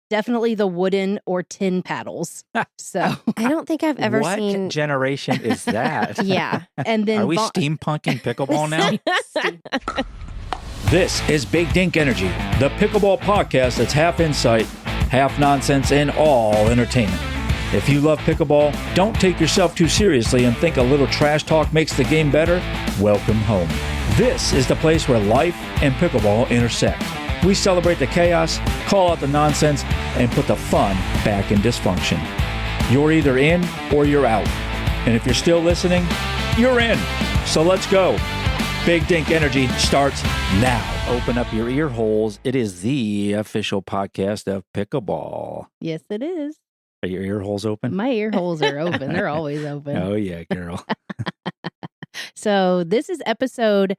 definitely the wooden or tin paddles. So I don't think I've ever what seen. generation is that? Yeah. and then Are we steampunking pickleball now? This is Big Dink Energy, the pickleball podcast that's half insight, half nonsense, and all entertainment. If you love pickleball, don't take yourself too seriously and think a little trash talk makes the game better, welcome home. This is the place where life and pickleball intersect. We celebrate the chaos, call out the nonsense, and put the fun back in dysfunction. You're either in or you're out. And if you're still listening, you're in. So let's go. Big Dink Energy starts now. Open up your ear holes. It is the official podcast of pickleball. Yes, it is. Are your ear holes open? My ear holes are open. They're always open. Oh, yeah, girl. So this is episode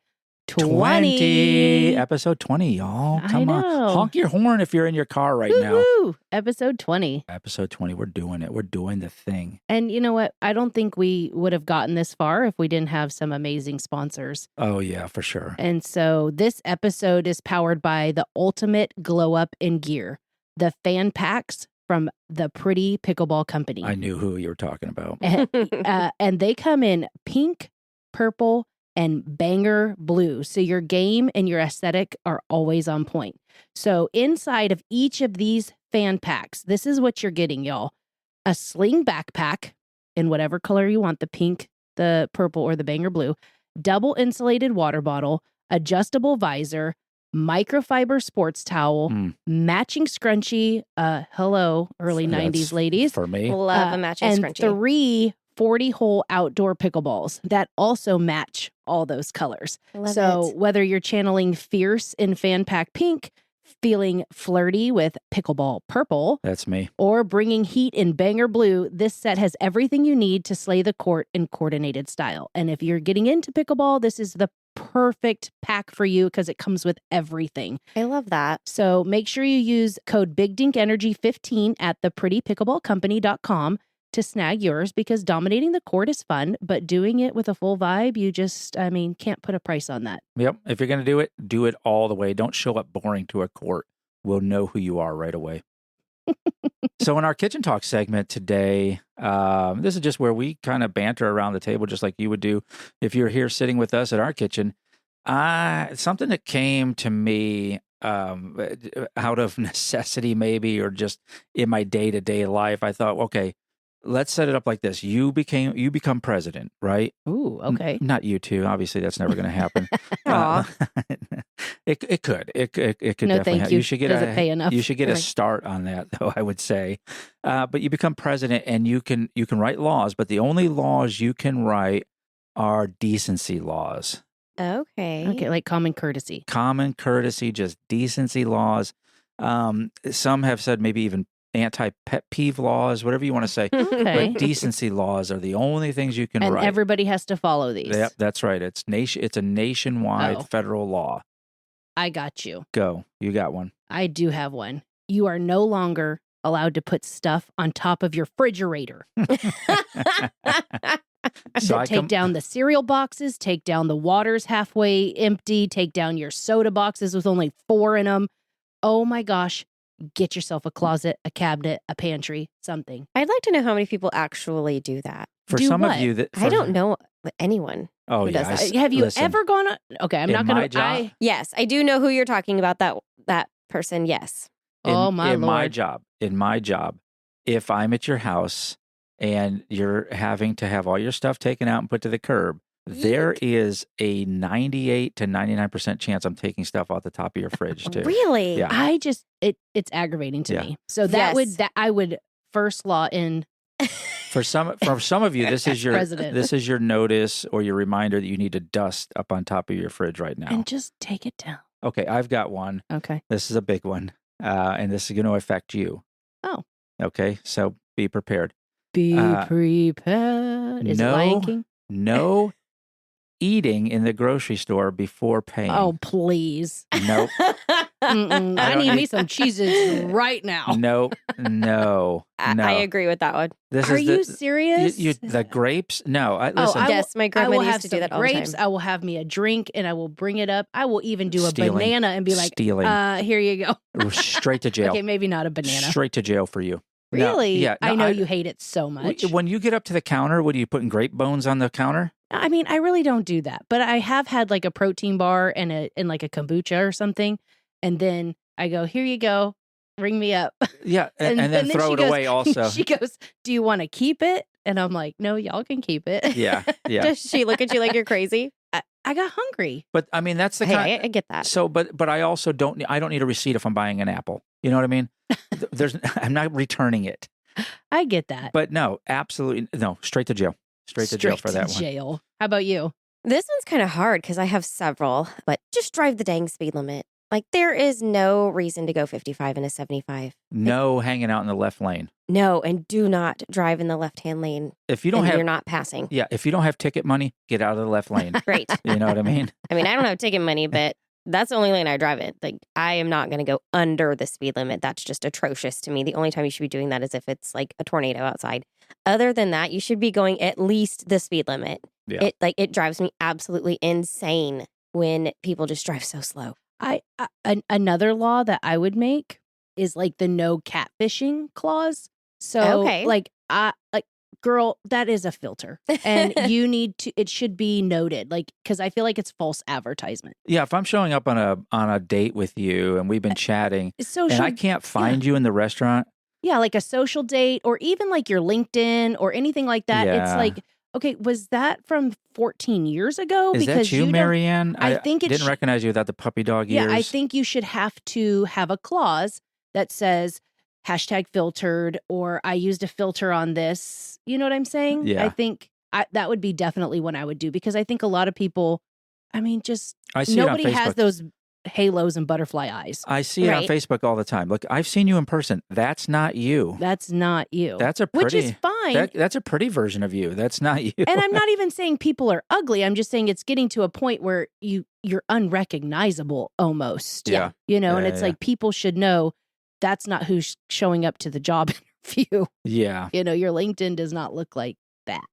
20. Episode 20, y'all. I Come on. know. Honk your horn if you're in your car right now. Woo-hoo! Episode 20. Episode 20. We're doing it. We're doing the thing. And you know what? I don't think we would have gotten this far if we didn't have some amazing sponsors. Oh, yeah, for sure. And so this episode is powered by the ultimate glow up in gear, the fan packs from the Pretty Pickleball Company. I knew who you were talking about. And they come in pink, purple, and banger blue. So your game and your aesthetic are always on point. So inside of each of these fan packs, this is what you're getting, y'all. A sling backpack in whatever color you want, the pink, the purple, or the banger blue, double insulated water bottle, adjustable visor, microfiber sports towel, matching scrunchie. Hello, early 90s ladies. For me. Love a matching and scrunchie. 3 40-hole outdoor pickleballs that also match all those colors. Love it. Whether you're channeling fierce in fan pack pink, feeling flirty with pickleball purple, That's me. or bringing heat in banger blue, this set has everything you need to slay the court in coordinated style. And if you're getting into pickleball, this is the perfect pack for you because it comes with everything. I love that. So make sure you use code BigDinkEnergy15 at theprettypickleballcompany.com to snag yours, because dominating the court is fun, but doing it with a full vibe, you just, can't put a price on that. Yep. If you're going to do it all the way. Don't show up boring to a court. We'll know who you are right away. So in our kitchen talk segment today, this is just where we kind of banter around the table, just like you would do if you're here sitting with us at our kitchen. Something that came to me out of necessity, maybe, or just in my day-to-day life. I thought, okay, let's set it up like this. You become president, right? Ooh, okay. Not you two. Obviously, that's never going to happen. It could. It could No, definitely thank happen. you. You should get Doesn't pay enough. You should get a Right. start on that, though, I would say. But you become president, and you can write laws, but the only laws you can write are decency laws. Okay. Okay, like common courtesy. Common courtesy, just decency laws. Some have said maybe even anti-pet peeve laws, whatever you want to say. Okay. But decency laws are the only things you can And write. everybody has to follow these. Yep, that's right. It's a nationwide Oh. federal law. I got you. Go. You got one. I do have one. You are no longer allowed to put stuff on top of your refrigerator. So Take down the cereal boxes, take down the waters halfway empty, take down your soda boxes with only 4 in them. Oh my gosh. Get yourself a closet, a cabinet, a pantry, something. I'd like to know how many people actually do that. For Do some what? of you I don't know anyone. Oh who yeah. does that. Have you listen, ever gone on? Okay, I'm in not going my to. job- Yes, I do know who you're talking about. That person. Yes. Oh my in Lord. my job, if I'm at your house and you're having to have all your stuff taken out and put to the curb, there is a 98 to 99% chance I'm taking stuff off the top of your fridge too. Really? Yeah. It's aggravating to Yeah. me. So that Yes. I would first law in. For some of you, this is your President. this is your notice or your reminder that you need to dust up on top of your fridge right now. And just take it down. Okay, I've got one. Okay. This is a big one, and this is going to affect you. Oh. Okay, so be prepared. Be prepared. Is it no. Lion King? No eating in the grocery store before paying. Oh, please. Nope. I need me some Cheez-Its right now. No. I agree with that one. Are you serious? The grapes? No. Listen. Yes, my grandma used to do that all the grapes. time. I will have me a drink and I will bring it up. I will even do Stealing. a banana and be like, here you go. Straight to jail. Okay, maybe not a banana. Straight to jail for you. Really? No, yeah. No, I know you hate it so much. When you get up to the counter, what are you putting grape bones on the counter? I mean, I really don't do that, but I have had like a protein bar and like a kombucha or something. And then I go, here you go. Ring me up. Yeah. And then throw it away also. She goes, do you want to keep it? And I'm like, no, y'all can keep it. Yeah. Does she look at you like you're crazy? I got hungry. But I mean, that's the kind. I get that. So, but I also don't need a receipt if I'm buying an apple. You know what I mean? I'm not returning it. I get that. But no, absolutely no. Straight to jail. Straight to jail for that one. Jail. How about you? This one's kind of hard because I have several, but just drive the dang speed limit. Like, there is no reason to go 55 in a 75. No hanging out in the left lane. No, and do not drive in the left-hand lane if you don't you're not passing. Yeah, if you don't have ticket money, get out of the left lane. Right. You know what I mean? I mean, I don't have ticket money, but that's the only lane I drive in. Like, I am not going to go under the speed limit. That's just atrocious to me. The only time you should be doing that is if it's like a tornado outside. Other than that, you should be going at least the speed limit. Yeah. It drives me absolutely insane when people just drive so slow. Another law that I would make is like the no catfishing clause. So like girl, that is a filter and you need to, it should be noted, like, because I feel like it's false advertisement. Yeah. If I'm showing up on a date with you and we've been chatting and I can't find you in the restaurant. Yeah. Like a social date or even like your LinkedIn or anything like that. Yeah. It's like, okay, was that from 14 years ago? Is because that you, Marianne? I think it didn't recognize you without the puppy dog ears. Yeah, I think you should have to have a clause that says #filtered or I used a filter on this. You know what I'm saying? Yeah. I think that would be definitely one I would do because I think a lot of people, I mean, just nobody has those halos and butterfly eyes. I see it on Facebook all the time. Look, I've seen you in person. That's not you. That's not you. That's a pretty, which is fine. That's a pretty version of you. That's not you. And I'm not even saying people are ugly. I'm just saying it's getting to a point where you're unrecognizable almost. Yeah. You know, and it's like people should know that's not who's showing up to the job interview. Yeah. You know, your LinkedIn does not look like that.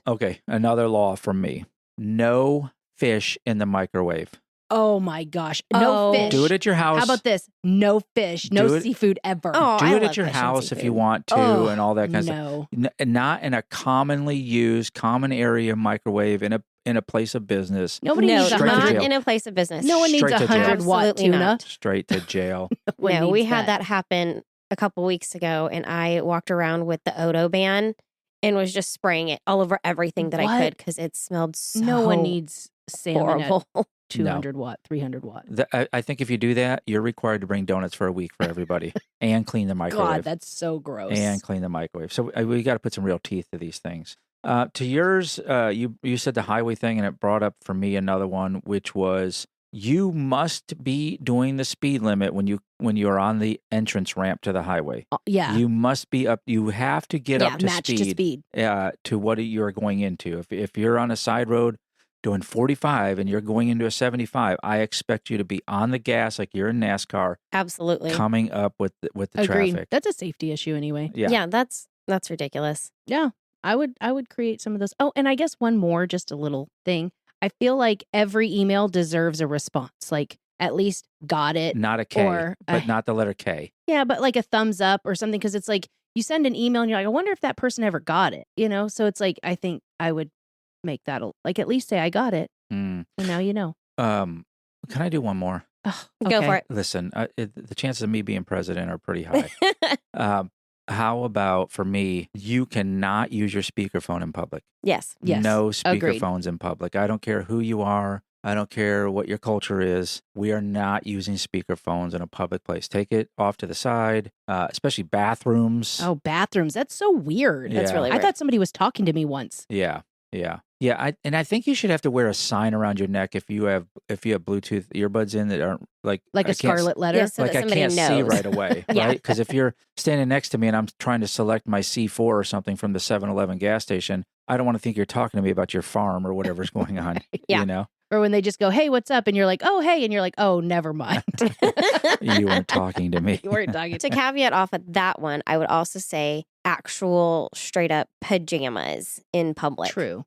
Okay. Another law from me. No fish in the microwave. Oh my gosh. No fish. Do it at your house. How about this? No fish, no seafood ever. Oh, do it at your house if you want to and all that kind of stuff. Not in a commonly used, common area microwave in a place of business. Nobody needs not in a place of business. No one needs 100-watt tuna. Not. Straight to jail. No, we had that happen a couple weeks ago, and I walked around with the Odo ban and was just spraying it all over everything that I could because it smelled so No one needs salmon horrible. 200-watt, 300-watt. I think if you do that, you're required to bring donuts for a week for everybody and clean the microwave. God, that's so gross. And clean the microwave. So we got to put some real teeth to these things. To yours, you said the highway thing, and it brought up for me another one, which was you must be doing the speed limit when you are on the entrance ramp to the highway. Yeah, you must be up. You have to get up to match to speed. To what you're going into. If you're on a side road doing 45 and you're going into a 75, I expect you to be on the gas like you're in NASCAR. Absolutely. Coming up with the Agreed. traffic. That's a safety issue anyway. Yeah, that's ridiculous. Yeah. I would create some of those. Oh, and I guess one more, just a little thing. I feel like every email deserves a response. Like at least got it. Not a K, but not the letter K. Yeah, but like a thumbs up or something. Because it's like you send an email and you're like, I wonder if that person ever got it. You know? So it's like, I think I would make that like at least say I got it. And now you know. Can I do one more? Go for it. Listen, the chances of me being president are pretty high. How about for me, you cannot use your speakerphone in public. Yes. No speakerphones in public. I don't care who you are. I don't care what your culture is. We are not using speakerphones in a public place. Take it off to the side, especially bathrooms. Oh, bathrooms. That's so weird. Yeah. That's really weird. I thought somebody was talking to me once. Yeah. I think you should have to wear a sign around your neck if you have Bluetooth earbuds in that aren't like a scarlet letter. Yeah, so like that I can't knows. see right away, Yeah. right? Because if you're standing next to me and I'm trying to select my C4 or something from the 7-Eleven gas station, I don't want to think you're talking to me about your farm or whatever's going on. Yeah. You know. Or when they just go, hey, what's up? And you're like, oh, hey. And you're like, oh, never mind. You weren't talking to me. You weren't talking To caveat off of that one, I would also say actual straight up pajamas in public. True.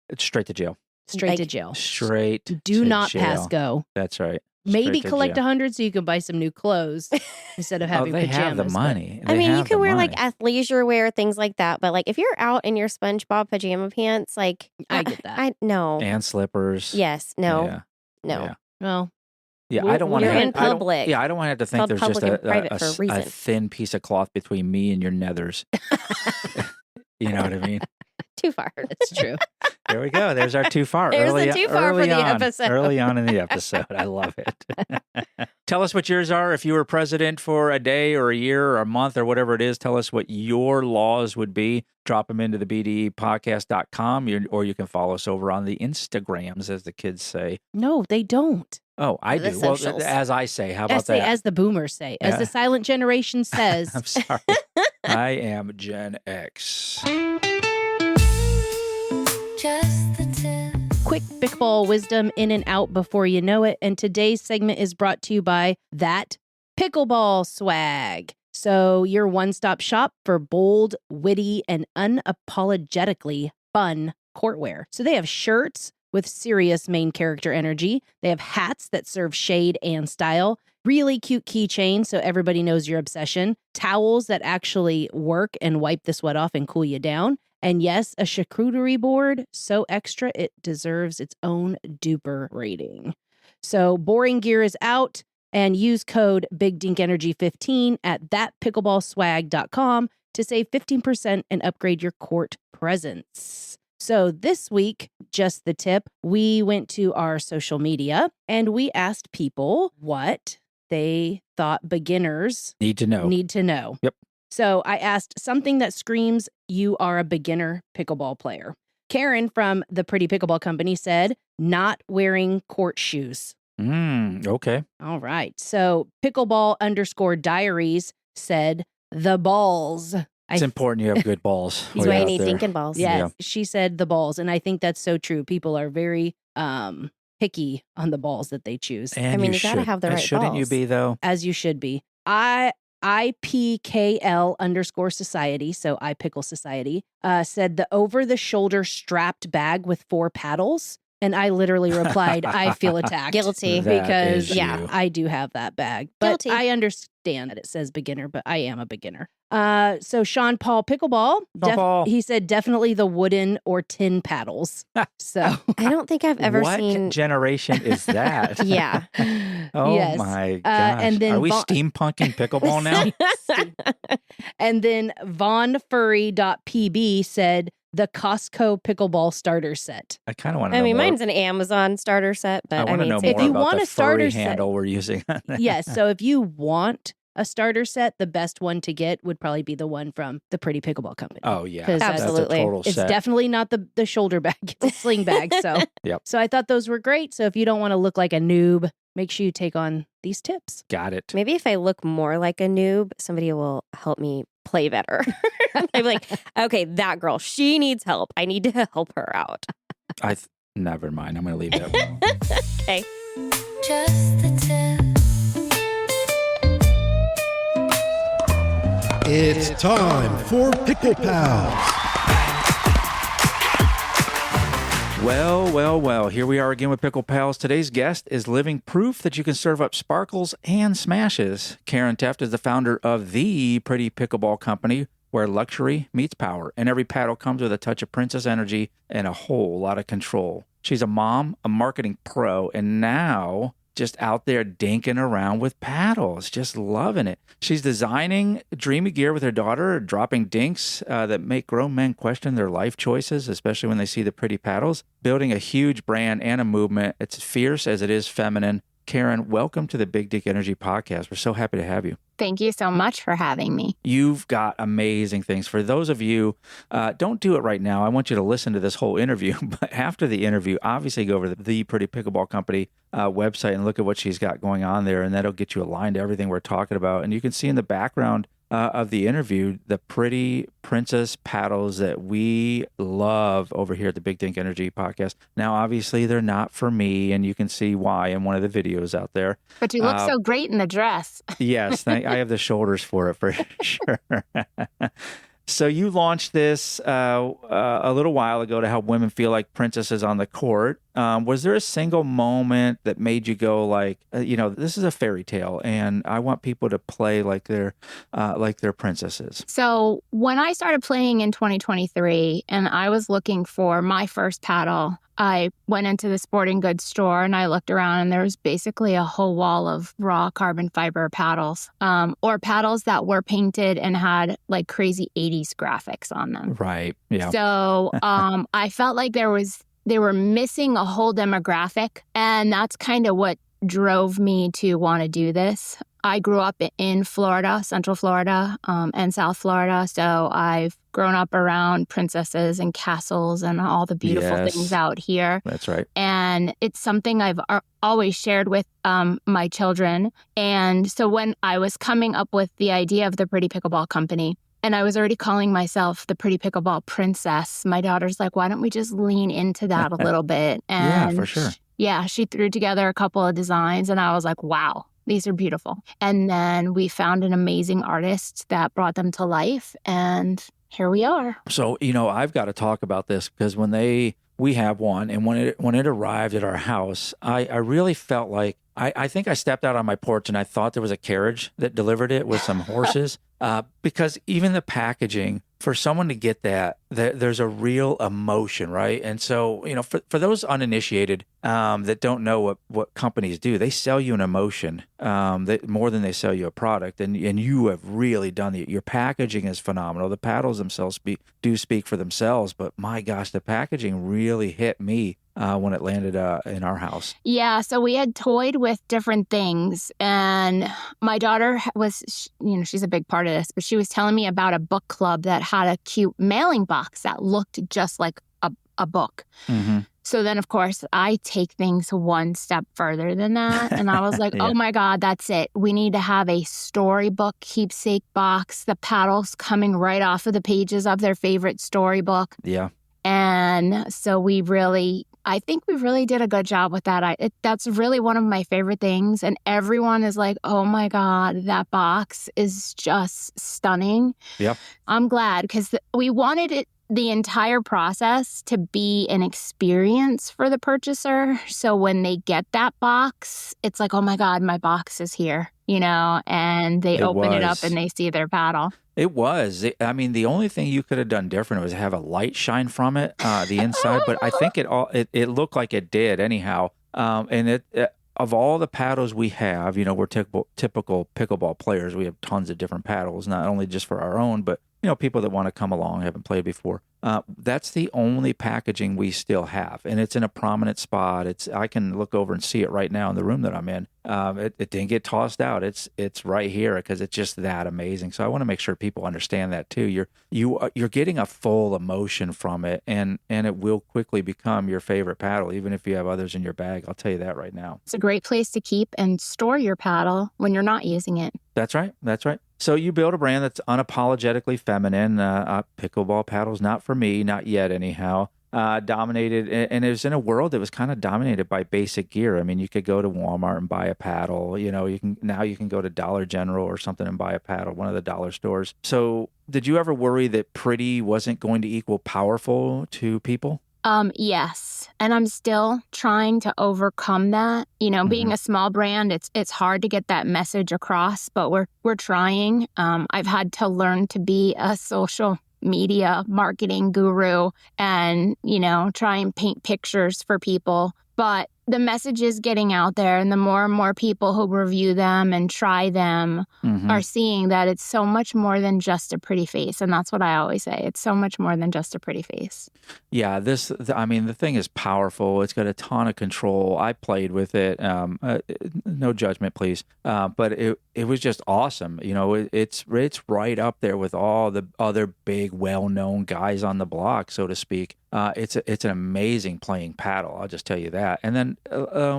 It's straight to jail. Straight to jail. Straight Do to not jail. pass go. That's right. Maybe Straight to collect jail. 100 so you can buy some new clothes instead of having they pajamas. have the money. I mean, you have can the wear money. like athleisure wear, things like that. But like if you're out in your SpongeBob pajama pants, like I get that. I no. And slippers. Yes. No. Yeah. No. Yeah. Well, Yeah, I don't want to. You're in public. I don't want to have to think called there's just public and private for a a reason. thin piece of cloth between me and your nethers. You know what I mean? Too far. that's true. There we go. There's our too far. There's the too far for the on, episode. Early on in the episode. I love it. Tell us what yours are. If you were president for a day or a year or a month or whatever it is, tell us what your laws would be. Drop them into the bdepodcast.com or you can follow us over on the Instagrams, as the kids say. No, they don't. Oh, I The do. Well, socials. as I say. How about As, they, that? as the boomers say, as Yeah. the silent generation says. I'm sorry. I am Gen X. Just the tip. Quick pickleball wisdom in and out before you know it. And today's segment is brought to you by That Pickleball Swag. So your one-stop shop for bold, witty, and unapologetically fun courtwear. So they have shirts with serious main character energy. They have hats that serve shade and style. Really cute keychains so everybody knows your obsession. Towels that actually work and wipe the sweat off and cool you down. And yes, a charcuterie board, so extra it deserves its own duper rating. So boring gear is out, and use code BigDinkEnergy15 at thatpickleballswag.com to save 15% and upgrade your court presence. So this week, just the tip, we went to our social media and we asked people what they thought beginners Need to know. need to know. Yep. So I asked something that screams you are a beginner pickleball player. Karen from the Pretty Pickleball Company said, not wearing court shoes. Okay. All right. So pickleball_diaries said, the balls. It's important you have good balls. That's why you need Dink and balls. Yes, Yeah. she said the balls. And I think that's so true. People are very picky on the balls that they choose, And I mean, you you gotta should. have the right Shouldn't you balls. be, though? as you should be. IPKL_society, so I Pickle Society, said the over-the-shoulder strapped bag with 4 paddles. And I literally replied, I feel attacked. Guilty. That Because, is yeah, you. I do have that bag. But Guilty. I understand that it says beginner, but I am a beginner. So Sean Paul Pickleball, Paul. he said definitely the wooden or tin paddles. So I don't think I've ever what seen. generation is that? Yeah. Oh yes. my gosh. and then Are we Vaughn- steampunking pickleball now? And then VonFurry.pb said the Costco pickleball starter set. I kind of want to know I mean, more. mine's an Amazon starter set, but I want to know same more If you about want the a starter furry set- handle we're using. Yes. So if you want a starter set, the best one to get would probably be the one from the Pretty Pickleball Company. Oh, yeah. 'Cause That's Absolutely. a total It's set. definitely not the shoulder bag, it's a sling bag. So, Yep. So I thought those were great. So if you don't want to look like a noob, make sure you take on these tips. Got it. Maybe if I look more like a noob, somebody will help me play better. I'd be like, okay, that girl, she needs help. I need to help her out. Never mind. I'm going to leave that one. Okay. Just the tip. It's time for Pickle Pals. Well. Here we are again with Pickle Pals. Today's guest is living proof that you can serve up sparkles and smashes. Karen Teft is the founder of the Pretty Pickleball Company, where luxury meets power, and every paddle comes with a touch of princess energy and a whole lot of control. She's a mom, a marketing pro, and now just out there dinking around with paddles, just loving it. She's designing dreamy gear with her daughter, dropping dinks that make grown men question their life choices, especially when they see the pretty paddles, building a huge brand and a movement. It's fierce as it is feminine. Karen, welcome to the Big Dick Energy Podcast. We're so happy to have you. Thank you so much for having me. You've got amazing things. For those of you, don't do it right now. I want you to listen to this whole interview. But after the interview, obviously go over to the Pretty Pickleball Company website and look at what she's got going on there. And that'll get you aligned to everything we're talking about. And you can see in the background of the interview, the Pretty Princess paddles that we love over here at the Big Dink Energy podcast. Now, obviously, they're not for me, and you can see why in one of the videos out there. But you look so great in the dress. Yes, I have the shoulders for it for sure. So you launched this a little while ago to help women feel like princesses on the court. Was there a single moment that made you go like, this is a fairy tale, and I want people to play like they're princesses? So when I started playing in 2023 and I was looking for my first paddle, I went into the sporting goods store and I looked around and there was basically a whole wall of raw carbon fiber paddles, or paddles that were painted and had like crazy 80s graphics on them. Right. Yeah. So I felt like they were missing a whole demographic, and that's kind of what drove me to want to do this. I grew up in Florida, Central Florida, and South Florida. So I've grown up around princesses and castles and all the beautiful things out here. That's right. And it's something I've always shared with my children. And so when I was coming up with the idea of the Pretty Pickleball Company, and I was already calling myself the Pretty Pickleball Princess, my daughter's like, why don't we just lean into that a little bit? And yeah, for sure. She threw together a couple of designs and I was like, wow, these are beautiful. And then we found an amazing artist that brought them to life, and here we are. So, I've got to talk about this because we have one, and when it arrived at our house, I really felt like I think I stepped out on my porch and I thought there was a carriage that delivered it with some horses, because even the packaging, for someone to get that, there's a real emotion, right? And so, for those uninitiated that don't know what companies do, they sell you an emotion more than they sell you a product. And you have really done it. Your packaging is phenomenal. The paddles themselves do speak for themselves, but my gosh, the packaging really hit me when it landed in our house. Yeah, so we had toyed with different things, and my daughter was, she's a big part of this, but she was telling me about a book club that had a cute mailing box that looked just like a book. Mm-hmm. So then, of course, I take things one step further than that. And I was like, yeah. Oh my God, that's it. We need to have a storybook keepsake box, the paddles coming right off of the pages of their favorite storybook. Yeah. And so I think we really did a good job with that. That's really one of my favorite things. And everyone is like, oh my God, that box is just stunning. Yep. I'm glad because we wanted the entire process to be an experience for the purchaser. So when they get that box, it's like, oh my God, my box is here, and they open it up and they see their paddle. It was. The only thing you could have done different was have a light shine from it, the inside. But I think it looked like it did anyhow. And of all the paddles we have, we're typical pickleball players. We have tons of different paddles, not only just for our own, but people that want to come along, haven't played before. That's the only packaging we still have, and it's in a prominent spot. I can look over and see it right now in the room that I'm in. It didn't get tossed out. It's right here because it's just that amazing. So I want to make sure people understand that too. You're getting a full emotion from it, and it will quickly become your favorite paddle, even if you have others in your bag. I'll tell you that right now. It's a great place to keep and store your paddle when you're not using it. That's right. So you build a brand that's unapologetically feminine. Pickleball paddles, not for me, not yet anyhow. Dominated, and it was in a world that was kind of dominated by basic gear. You could go to Walmart and buy a paddle. You can go to Dollar General or something and buy a paddle, one of the dollar stores. So did you ever worry that pretty wasn't going to equal powerful to people? Yes. And I'm still trying to overcome that. Being a small brand, it's hard to get that message across, but we're trying. I've had to learn to be a social media marketing guru and, try and paint pictures for people. But the message is getting out there, and the more and more people who review them and try them are seeing that it's so much more than just a pretty face. And that's what I always say. It's so much more than just a pretty face. Yeah, the thing is powerful. It's got a ton of control. I played with it. No judgment, please. But it was just awesome. It's right up there with all the other big, well-known guys on the block, so to speak. It's an amazing playing paddle. I'll just tell you that. And then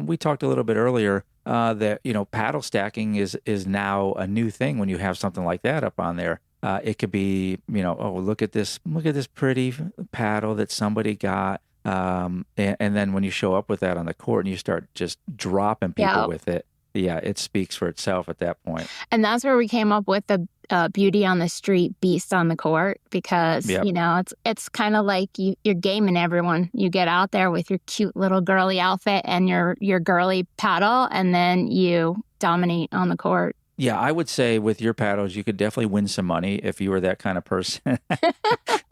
we talked a little bit earlier that, paddle stacking is now a new thing when you have something like that up on there. It could be, oh, look at this pretty paddle that somebody got. And then when you show up with that on the court and you start just dropping people with it, yeah, it speaks for itself at that point. And that's where we came up with the beauty on the street, beast on the court, because, it's kind of like you're gaming everyone. You get out there with your cute little girly outfit and your girly paddle, and then you dominate on the court. Yeah, I would say with your paddles, you could definitely win some money if you were that kind of person.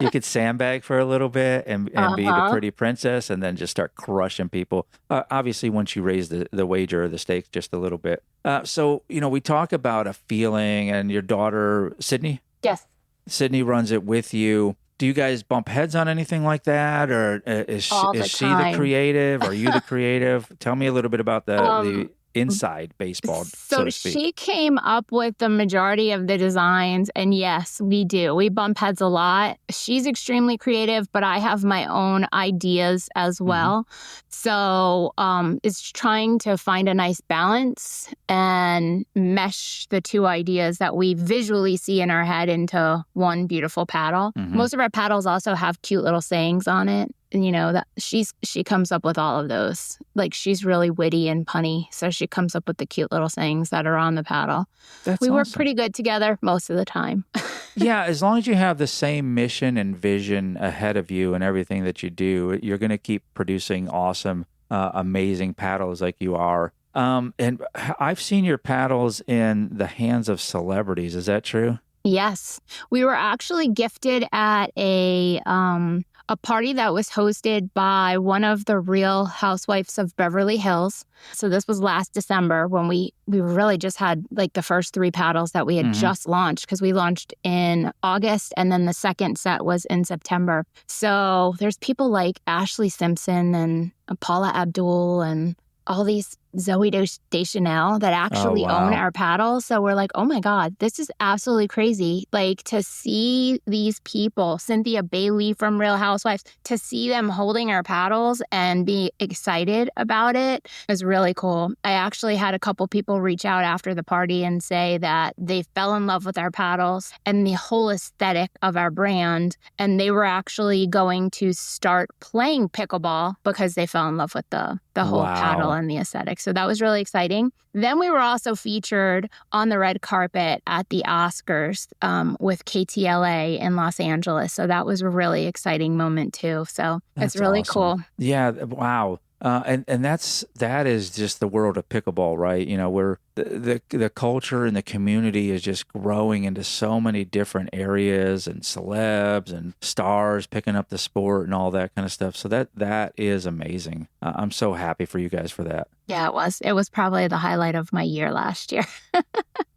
You could sandbag for a little bit and be the pretty princess and then just start crushing people. Obviously, once you raise the wager or the stakes just a little bit. So, we talk about a feeling, and your daughter, Sydney? Yes. Sydney runs it with you. Do you guys bump heads on anything like that? Or is she the creative? Are you the creative? Tell me a little bit about the inside baseball, so to speak. She came up with the majority of the designs, and yes, we do. We bump heads a lot. She's extremely creative, but I have my own ideas as well. So it's trying to find a nice balance and mesh the two ideas that we visually see in our head into one beautiful paddle. Most of our paddles also have cute little sayings on it. And that she comes up with all of those. Like, she's really witty and punny, so she comes up with the cute little sayings that are on the paddle. We work pretty good together most of the time. Yeah, as long as you have the same mission and vision ahead of you and everything that you do, you're going to keep producing awesome, amazing paddles like you are. And I've seen your paddles in the hands of celebrities. Is that true? Yes. We were actually gifted at a party that was hosted by one of the Real Housewives of Beverly Hills. So this was last December when we really just had like the first 3 paddles that we had just launched, because we launched in August and then the second set was in September. So there's people like Ashley Simpson and Paula Abdul and all these Zoe Deschanel that actually own our paddles. So we're like, oh my God, this is absolutely crazy. Like, to see these people, Cynthia Bailey from Real Housewives, to see them holding our paddles and be excited about it is really cool. I actually had a couple people reach out after the party and say that they fell in love with our paddles and the whole aesthetic of our brand. And they were actually going to start playing pickleball because they fell in love with the whole paddle and the aesthetic. So that was really exciting. Then we were also featured on the red carpet at the Oscars with KTLA in Los Angeles. So that was a really exciting moment too. So it's really awesome. Cool. Yeah. Wow. And that is just the world of pickleball, right? Where the culture and the community is just growing into so many different areas, and celebs and stars picking up the sport and all that kind of stuff. So that is amazing. I'm so happy for you guys for that. Yeah, it was. It was probably the highlight of my year last year.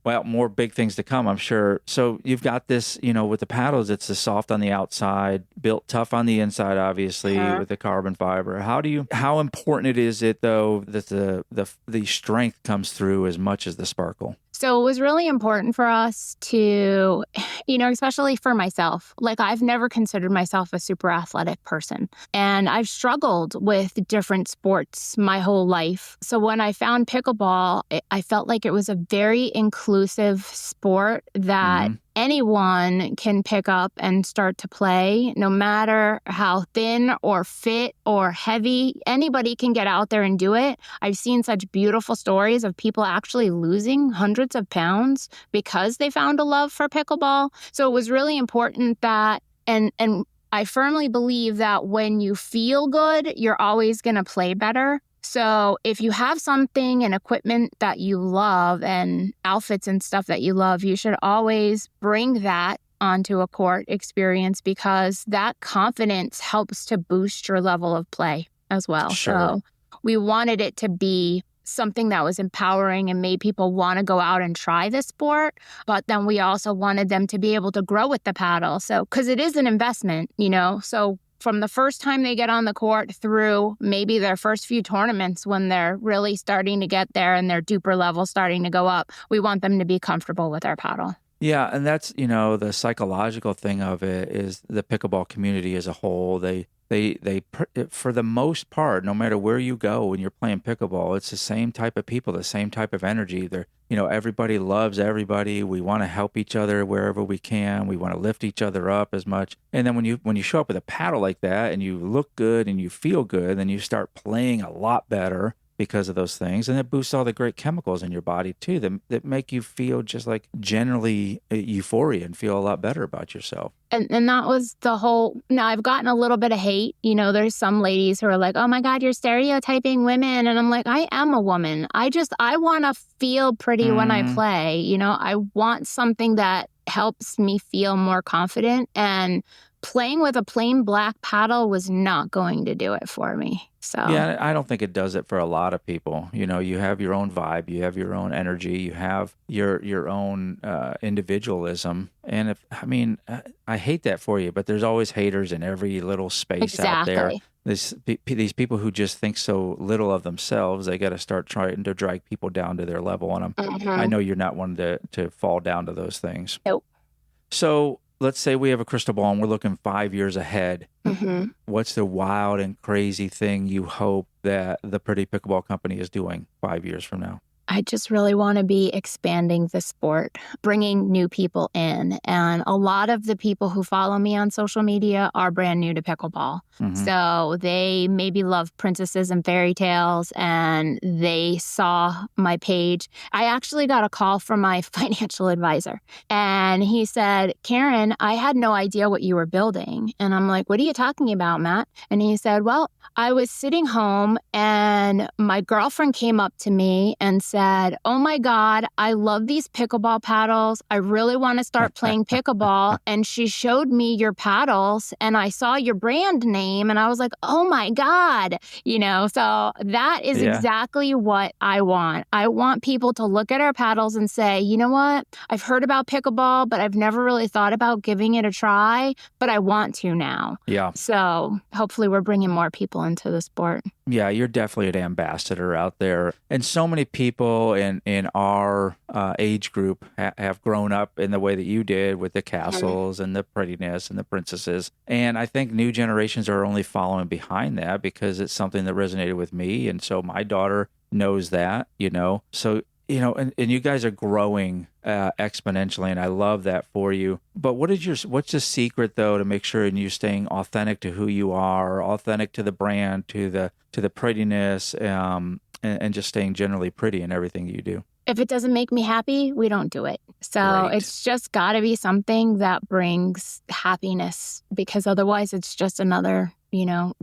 Well, more big things to come, I'm sure. So you've got this, with the paddles, it's the soft on the outside, built tough on the inside, obviously, with the carbon fiber. How important is it, though, that the strength comes through as much as the sparkle? So it was really important for us to, especially for myself, like, I've never considered myself a super athletic person, and I've struggled with different sports my whole life. So when I found pickleball, I felt like it was a very inclusive sport that anyone can pick up and start to play, no matter how thin or fit or heavy. Anybody can get out there and do it. I've seen such beautiful stories of people actually losing hundreds of pounds because they found a love for pickleball. So it was really important that, and I firmly believe that when you feel good, you're always going to play better. So if you have something and equipment that you love and outfits and stuff that you love, you should always bring that onto a court experience, because that confidence helps to boost your level of play as well. Sure. So we wanted it to be something that was empowering and made people want to go out and try this sport. But then we also wanted them to be able to grow with the paddle. So, because it is an investment, so from the first time they get on the court through maybe their first few tournaments, when they're really starting to get there and their duper level starting to go up, we want them to be comfortable with our paddle. Yeah, and that's, the psychological thing of it is the pickleball community as a whole. They for the most part, no matter where you go when you're playing pickleball, it's the same type of people, the same type of energy. They're, everybody loves everybody. We want to help each other wherever we can. We want to lift each other up as much. And then when you show up with a paddle like that and you look good and you feel good, then you start playing a lot better because of those things. And it boosts all the great chemicals in your body too that make you feel just like generally euphoria and feel a lot better about yourself. And that was the whole. Now, I've gotten a little bit of hate. There's some ladies who are like, oh my God, you're stereotyping women. And I'm like, I am a woman. I want to feel pretty when I play. I want something that helps me feel more confident. And playing with a plain black paddle was not going to do it for me. So yeah, I don't think it does it for a lot of people. You have your own vibe, you have your own energy, you have your own individualism. And I hate that for you, but there's always haters in every little space out there. These people who just think so little of themselves, they got to start trying to drag people down to their level. And I know you're not one to fall down to those things. Nope. So let's say we have a crystal ball and we're looking 5 years ahead. What's the wild and crazy thing you hope that the Pretty Pickleball Company is doing 5 years from now? I just really want to be expanding the sport, bringing new people in. And a lot of the people who follow me on social media are brand new to pickleball. So they maybe love princesses and fairy tales, and they saw my page. I actually got a call from my financial advisor, and he said, Karen, I had no idea what you were building. And I'm like, what are you talking about, Matt? And he said, well, I was sitting home and my girlfriend came up to me and said, oh my God, I love these pickleball paddles. I really want to start playing pickleball. And she showed me your paddles and I saw your brand name and I was like, oh my God, so that is exactly what I want. I want people to look at our paddles and say, you know what? I've heard about pickleball, but I've never really thought about giving it a try, but I want to now. Yeah. So hopefully we're bringing more people into the sport. Yeah, you're definitely an ambassador out there. And so many people in our age group have grown up in the way that you did with the castles and the prettiness and the princesses. And I think new generations are only following behind that because it's something that resonated with me. And so my daughter knows that, So, and you guys are growing exponentially, and I love that for you. But what's the secret though to make sure you're staying authentic to who you are, authentic to the brand, to the prettiness, and just staying generally pretty in everything you do? If it doesn't make me happy, we don't do it. So It's just got to be something that brings happiness, because otherwise it's just another,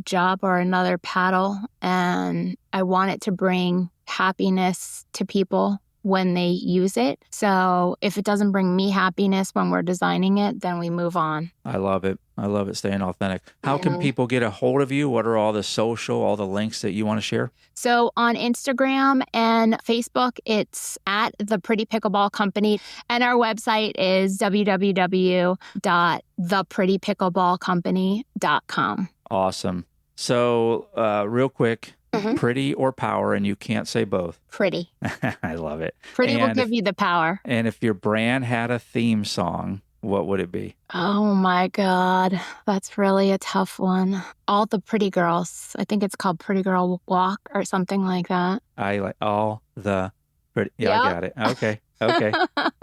job or another paddle. And I want it to bring happiness to people when they use it. So if it doesn't bring me happiness when we're designing it, then we move on. I love it. Staying authentic. How can people get a hold of you? What are all the all the links that you want to share? So on Instagram and Facebook, it's at the Pretty Pickleball Company. And our website is www.theprettypickleballcompany.com. Awesome. So real quick, pretty or power, and you can't say both. Pretty. I love it. Pretty will give you the power. And if your brand had a theme song, what would it be? Oh my God, that's really a tough one. All the pretty girls. I think it's called Pretty Girl Walk or something like that. I like all the pretty. Yeah, I got it. Okay.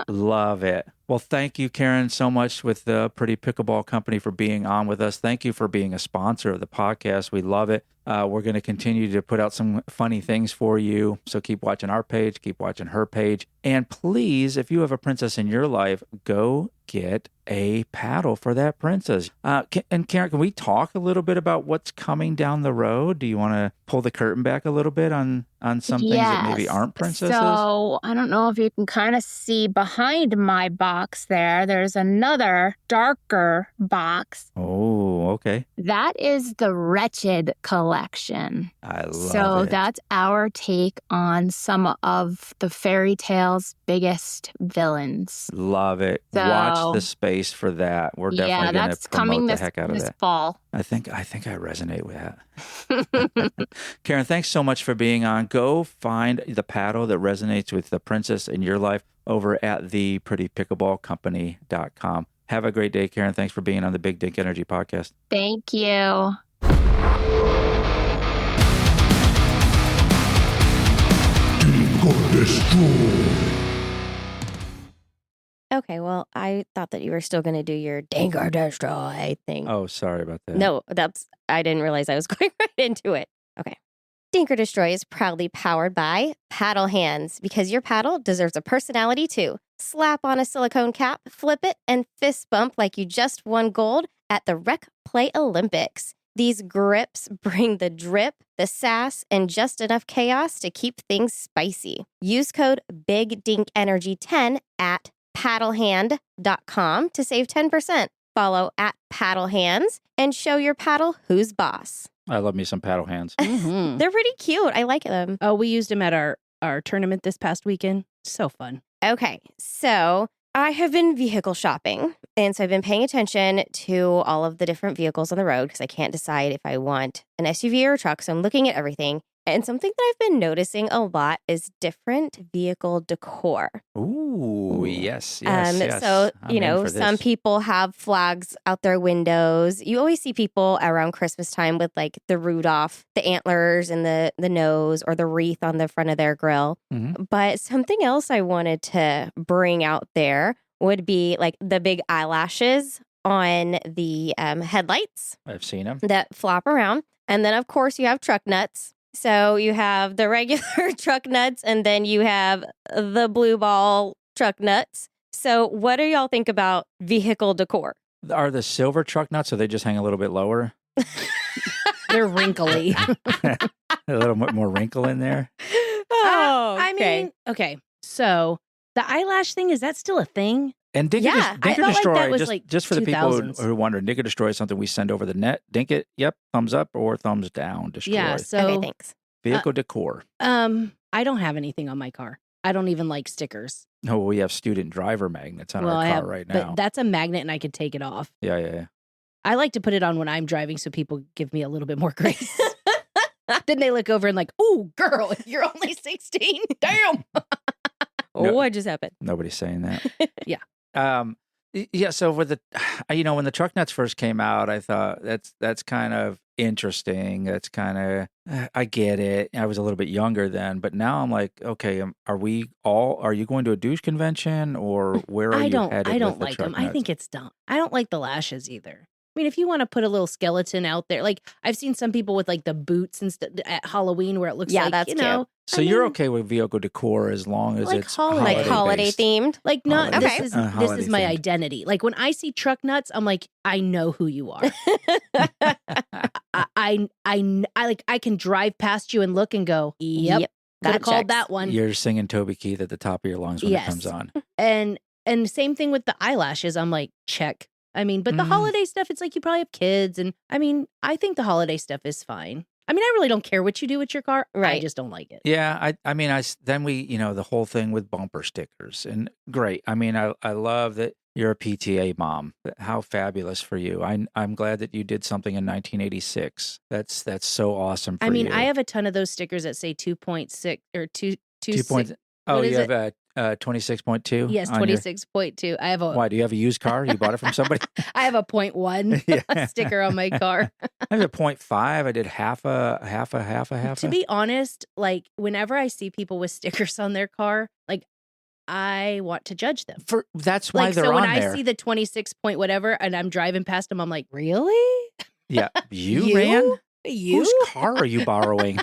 Love it. Well, thank you, Karen, so much with the Pretty Pickleball Company for being on with us. Thank you for being a sponsor of the podcast. We love it. We're going to continue to put out some funny things for you. So keep watching our page, keep watching her page. And please, if you have a princess in your life, go get a paddle for that princess. And Karen, can we talk a little bit about what's coming down the road? Do you want to pull the curtain back a little bit on some things that maybe aren't princesses? So I don't know if you can kind of see behind my box there. There's another darker box. Oh, okay. That is the Wretched collection. I love it. So that's our take on some of the fairy tale's biggest villains. Love it. So, watch the space for that. We're definitely going to promote the heck out of that. This fall. I think I resonate with that. Karen, thanks so much for being on. Go find the paddle that resonates with the princess in your life over at theprettypickleballcompany.com. Have a great day, Karen. Thanks for being on the Big Dink Energy podcast. Thank you. vehicle destroyed. Okay, well, I thought that you were still going to do your dink or destroy thing. Oh, sorry about that. No, I didn't realize I was going right into it. Okay. Dink or Destroy is proudly powered by Paddle Hands because your paddle deserves a personality too. Slap on a silicone cap, flip it, and fist bump like you just won gold at the Rec Play Olympics. These grips bring the drip, the sass, and just enough chaos to keep things spicy. Use code BIGDinkEnergy10 at paddlehand.com to save 10%. Follow at Paddle Hands and show your paddle who's boss. I love me some paddle hands. Mhm. They're pretty cute. I like them. Oh, we used them at our tournament this past weekend. So fun. Okay, so I have been vehicle shopping, and so I've been paying attention to all of the different vehicles on the road because I can't decide if I want an SUV or a truck, so I'm looking at everything. And something that I've been noticing a lot is different vehicle decor. Ooh, yes, yes. So, I'm in for some this. people have flags out their windows. You always see people around Christmas time with like the Rudolph, the antlers and the nose, or the wreath on the front of their grill. Mhm. But something else I wanted to bring out there would be like the big eyelashes on the headlights I've seen them. that flop around. And then, of course, you have truck nuts. So you have the regular truck nuts, and then you have the blue ball truck nuts. So what do y'all think about vehicle decor? Are the silver truck nuts, or they just hang a little bit lower? They're wrinkly. A little bit more wrinkle in there? Oh, I mean, okay. So the eyelash thing, is that still a thing? And Dink Yeah, Dink I or felt like Destroy, that was just, like just for the people 2000s. who wonder, Dink or Destroy is something we send over the net. Dink it, yep, thumbs up or thumbs down, destroy. Yeah. okay, So thanks. Vehicle decor. I don't have anything on my car. I don't even like stickers. Oh, we have student driver magnets on our I car have, right but now. that's a magnet and I could take it off. Yeah. I like to put it on when I'm driving so people give me a little bit more grace. Then they look over and like, oh, girl, you're only 16. Damn. No. What just happened? Nobody's saying that. Yeah. Yeah. So with the, when the truck nuts first came out, I thought that's kind of interesting. That's kind of, I get it. I was a little bit younger then, but now I'm like, okay, are you going to a douche convention, or where are you headed? I don't with the like truck them. I nuts? think it's dumb. I don't like the lashes either. I mean, if you want to put a little skeleton out there, like I've seen some people with like the boots and stuff at Halloween where it looks Yeah, like, that's you know. So I you're mean, okay with vehicle decor as long as Like it's holiday- Like holiday based. themed? Like, no, Holiday- this Okay. is holiday my themed. identity. Like when I see truck nuts, I'm like, I know who you are. I can drive past you and look and go, yep. Could have that called checks. that one. You're singing Toby Keith at the top of your lungs when Yes. it comes on. And same thing with the eyelashes. I'm like, check. I mean, but the holiday stuff, it's like you probably have kids. And I mean, I think the holiday stuff is fine. I mean, I really don't care what you do with your car. I Right. just don't like it. Yeah, then we, the whole thing with bumper stickers, and great. I mean, I love that you're a PTA mom. How fabulous for you. I'm glad that you did something in 1986. That's so awesome for you. I mean, I have a ton of those stickers that say 2.6 or 2.6. Oh, what you is have a 26.2? Yes, on your- 26.2. I have Why, do you have a used car? You bought it from somebody? I have a 0.1 Yeah. sticker on my car. I have a 0.5. I did half a. To be honest, like whenever I see people with stickers on their car, like I want to judge them. That's why Like they're so when on there. I see the 26 point whatever and I'm driving past them, I'm like, really? Yeah, you ran? You? Whose car are you borrowing?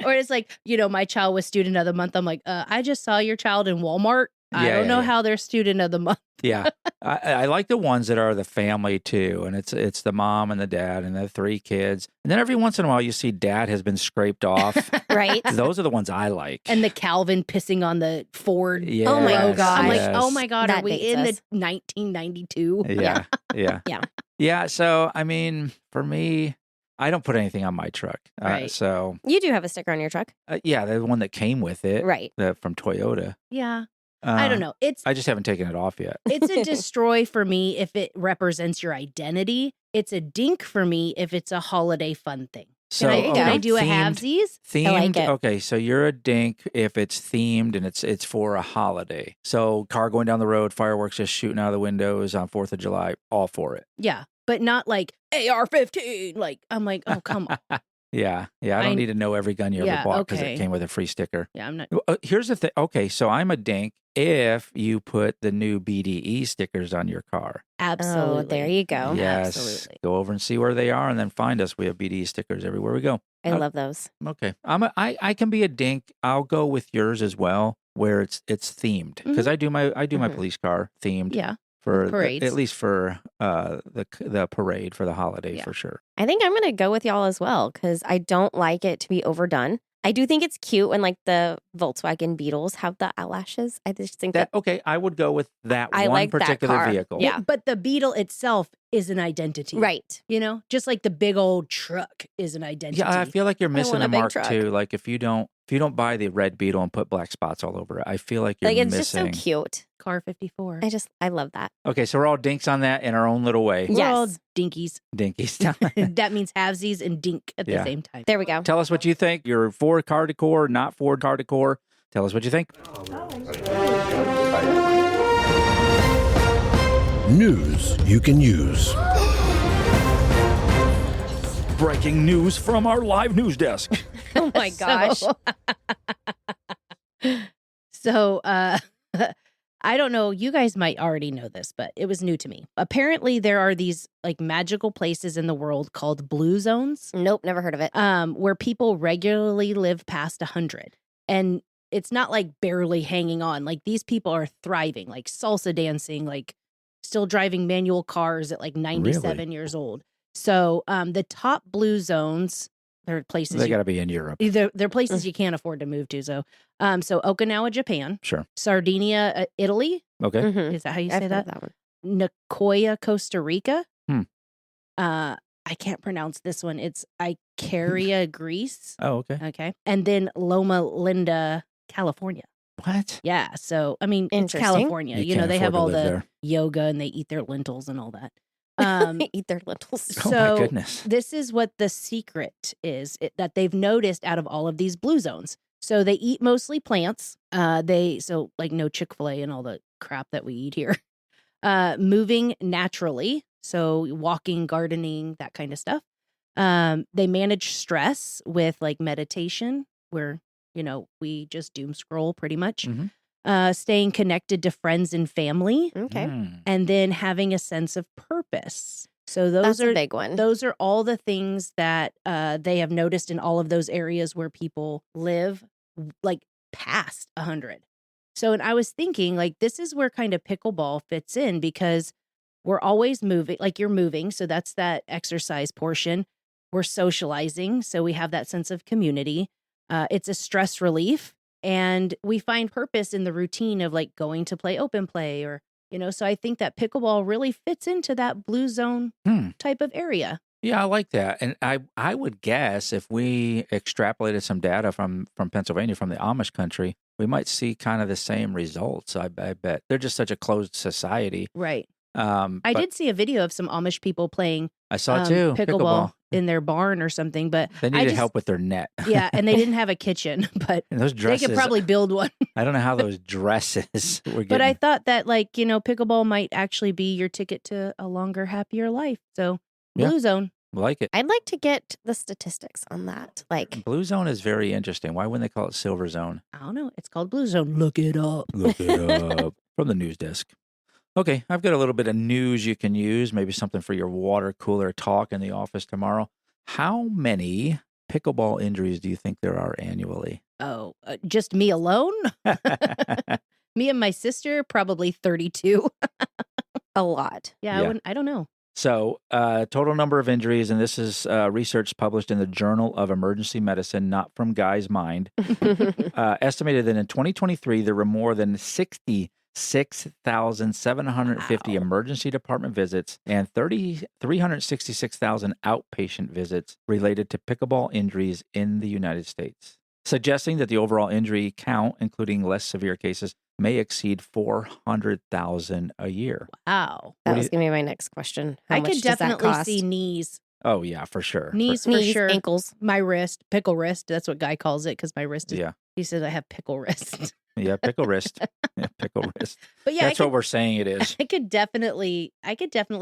Or it's like, my child was student of the month. I'm like, I just saw your child in Walmart. I Yeah, don't yeah, know yeah. how they're student of the month. Yeah, I like the ones that are the family too, and it's the mom and the dad and the 3 kids, and then every once in a while you see dad has been scraped off. Right? Those are the ones I like. And the Calvin pissing on the Ford. Yes, Oh my logo. I'm like, yes. oh my God, are That we dates in us. the 1992? Yeah, yeah, Yeah. yeah. So I mean, for me, I don't put anything on my truck. Right. So You do have a sticker on your truck. yeah, the one that came with it, Right. from Toyota. Yeah. I don't know. It's I just haven't taken it off yet. it's a destroy for me if it represents your identity. It's a dink for me if it's a holiday fun thing. So There you go. Can I do a themed- halvesies? Themed. I like it. Okay, so you're a dink if it's themed and it's for a holiday. So car going down the road, fireworks just shooting out of the windows on 4th of July, all for it. Yeah. But not like AR-15. Like, I'm like, oh, come on. Yeah. I don't need to know every gun you ever bought because it came with a free sticker. Yeah, I'm not. Here's the thing. Okay, so I'm a dink if you put the new BDE stickers on your car. Absolutely. Oh, there you go. Yes. Absolutely. Go over and see where they are and then find us. We have BDE stickers everywhere we go. I love those. Okay. I can be a dink. I'll go with yours as well, where it's themed. Because I do my police car themed. Yeah. For parades. at least for the parade for the holiday for sure. I think I'm going to go with y'all as well because I don't like it to be overdone. I do think it's cute when like the Volkswagen Beetles have the eyelashes. I just think that okay, I would go with that I one like that particular car. vehicle. Yeah. But the Beetle itself is an identity. right. You know, just like the big old truck is an identity. Yeah, I feel like you're missing want a a big mark truck. too. Like if you don't buy the red Beetle and put black spots all over it, I feel like you're Like it's missing. just so cute. Car 54. I love that. Okay, so we're all dinks on that in our own little way. We're all Yes. dinkies. Dinkies. That means halvesies and dink at the Yeah. same time. There we go. Tell us what you think. You're for car decor, not for car decor. Tell us what you think. News you can use. Breaking news from our live news desk. Oh my gosh. So, I don't know. You guys might already know this, but it was new to me. Apparently, there are these like magical places in the world called blue zones, Nope, never heard of it. where people regularly live past 100. And it's not like barely hanging on. Like these people are thriving, like salsa dancing, like still driving manual cars at like 97 years old. So the top blue zones, they're places They got to be in Europe. they're places you can't afford to move to. So Okinawa, Japan, Sure. Sardinia, Italy. Okay. Mhm. Is that how you I've say heard that? that one. Nicoya, Costa Rica. Hmm. I can't pronounce this one. It's Icaria, Greece. Oh, okay. Okay. And then Loma Linda, California. What? Yeah. So, I mean, it's Interesting. California. You know, can't they have afford all to live the there. yoga and they eat their lentils and all that. Eat their lentils. Oh So- my goodness. This is what the secret is that they've noticed out of all of these blue zones. So they eat mostly plants. So like no Chick-fil-A and all the crap that we eat here. Moving naturally. So walking, gardening, that kind of stuff. They manage stress with like meditation where, you know, we just doom scroll pretty much. Mhm. Staying connected to friends and family. Okay. And then having a sense of purpose. So those That's are a big one. those are all the things that they have noticed in all of those areas where people live like past 100. So, and I was thinking like this is where kind of pickleball fits in because we're always moving, like you're moving. So that's that exercise portion. We're socializing. So we have that sense of community. It's a stress relief. And we find purpose in the routine of like going to play open play or, you know, so I think that pickleball really fits into that blue zone type of area. Yeah, I like that. And I would guess if we extrapolated some data from Pennsylvania, from the Amish country, we might see kind of the same results. I bet. They're just such a closed society. Right. I I did see a video of some Amish people playing I saw too. pickleball in their barn or something, but They needed help with their net. Yeah, and they didn't have a kitchen, but And those dresses. they could probably build one. I don't know how those dresses were getting. But I thought that like, you know, pickleball might actually be your ticket to a longer, happier life. So Yeah. blue zone. like it. I'd like to get the statistics on that. Like, Blue zone is very interesting. Why wouldn't they call it silver zone? I don't know. It's called blue zone. Look it up. Look it up from the news desk. Okay, I've got a little bit of news you can use, maybe something for your water cooler talk in the office tomorrow. How many pickleball injuries do you think there are annually? Oh, just me alone? Me and my sister, probably 32. a lot. Yeah. I don't know. So, total number of injuries, and this is research published in the Journal of Emergency Medicine, not from Guy's Mind, estimated that in 2023, there were more than 66,750 emergency department visits and 366,000 outpatient visits related to pickleball injuries in the United States, suggesting that the overall injury count, including less severe cases, may exceed 400,000 a year. Wow. That was going to be my next question. How I much could does that definitely cost? see knees. Oh, yeah, for sure. Knees for Knees, sure. ankles. My wrist, pickle wrist. That's what Guy calls it because my wrist is. Yeah. He says I have pickle wrist. Yeah, pickle wrist. Yeah, pickle wrist. But yeah, That's what we're saying it is. I could definitely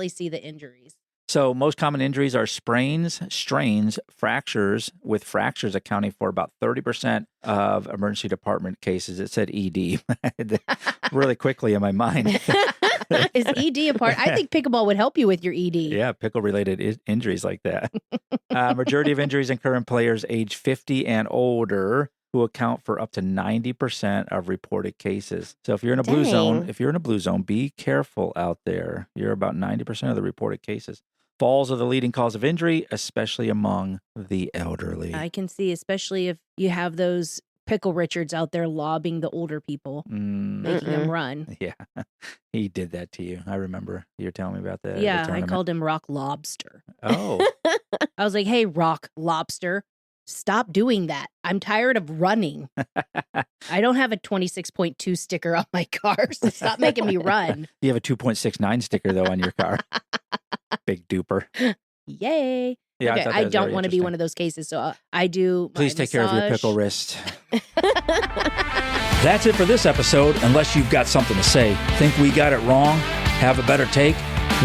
see the injuries. So most common injuries are sprains, strains, fractures, with fractures accounting for about 30% of emergency department cases. It said ED really quickly in my mind. Is ED a part? I think pickleball would help you with your ED. Yeah, pickle-related injuries like that. Majority of injuries occur in players age 50 and older, who account for up to 90% of reported cases. So if you're in a blue zone, be careful out there. You're about 90% of the reported cases. Falls are the leading cause of injury, especially among the elderly. I can see, especially if you have those Pickle Richards out there lobbing the older people, making them run. Yeah, he did that to you. I remember you were telling me about that. Yeah, I called him Rock Lobster. Oh. I was like, hey, Rock Lobster, stop doing that. I'm tired of running. I don't have a 26.2 sticker on my car, so stop making me run. You have a 2.69 sticker, though, on your car. Big duper. Yay. Yeah, okay, I don't want to be one of those cases, so I do. Please take care of your pickle wrist. That's it for this episode. Unless you've got something to say, think we got it wrong, have a better take,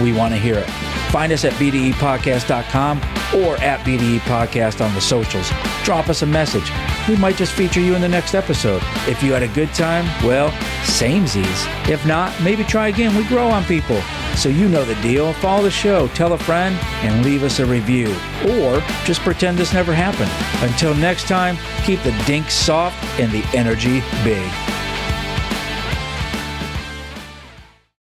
we want to hear it. Find us at bdepodcast.com or at BDE Podcast on the socials. Drop us a message. We might just feature you in the next episode. If you had a good time, well, samesies. If not, maybe try again. We grow on people. So you know the deal. Follow the show, tell a friend, and leave us a review. Or just pretend this never happened. Until next time, keep the dink soft and the energy big.